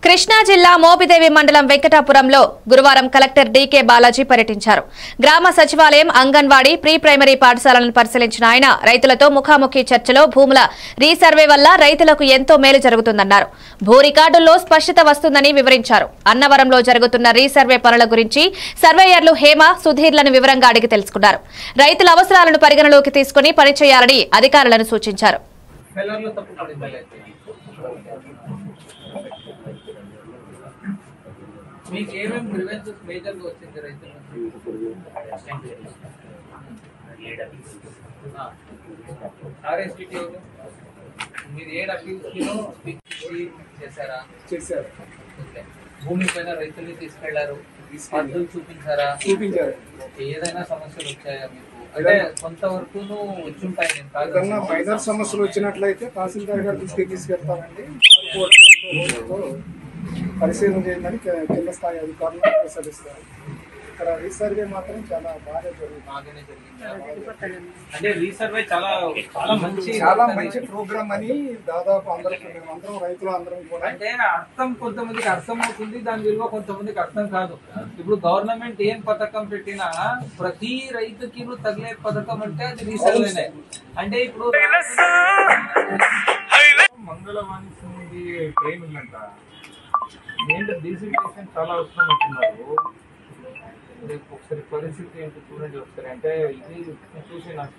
కృష్ణా జిల్లా మోపిదేవి మండలం వెంకటాపురంలో గురువారం కలెక్టర్ డీకే బాలాజీ పర్యటించారు. గ్రామ సచివాలయం, అంగన్వాడీ, ప్రీ ప్రైమరీ పాఠశాలను పరిశీలించిన ఆయన రైతులతో ముఖాముఖి చర్చలో భూముల రీసర్వే వల్ల రైతులకు ఎంతో మేలు జరుగుతుందన్నారు. భూ రికార్డుల్లో స్పష్టత వస్తుందని వివరించారు. అన్నవరంలో జరుగుతున్న రీసర్వే పనుల గురించి సర్వేయర్లు హేమ, సుధీర్లను వివరంగా అడిగి తెలుసుకున్నారు. రైతుల అవసరాలను పరిగణలోకి తీసుకుని పనిచేయాలని అధికారులను సూచించారు. మీకు ఏమేమి గ్రీవెన్సెస్ మేజర్గా వచ్చింది రైతుల ఆర్ఎస్టీటీ మీరు ఏ అప్పీల్స్లో చేశారా? చేశారు. భూమి పైన రైతుల్ని తీసుకెళ్లారు, అర్థులు చూపించారా? చూపించారు. ఏదైనా సమస్యలు వచ్చాయా మీకు? అంటే కొంతవరకు వచ్చి ఉంటాయి. ఏదన్నా మైనర్ సమస్యలు వచ్చినట్లయితే తహసీల్దార్ గారి దృష్టికి తీసుకెళ్తామండి. పరిశీలన చేయమని కింద స్థాయి అధికారులు ప్రసాదిస్తారు. ఇక్కడ రీసర్వే మాత్రం చాలా బాగానే జరుగుతుంది. అంటే రీసర్వే చాలా మంచి ప్రోగ్రామ్ అని దాదాపు మేమందరం రైతులు అందరం కూడా అంటే అర్థం కొంతమందికి అర్థం అవుతుంది, దాని విలువ కొంతమందికి అర్థం కాదు. ఇప్పుడు గవర్నమెంట్ ఏం పథకం పెట్టినా ప్రతి రైతుకి తగిలే పథకం అంటే అది రీసర్వేనే. అంటే ఇప్పుడు మంగళవాణి ట్రైన్ ఉందంట, ఏంటంటే డీజిల్ చాలా అవసరం అంటున్నారు. ఒకసారి పరిస్థితి ఏంటో చూడండి ఒకసారి. అంటే ఇది చూసి నాకు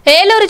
ఏలూరు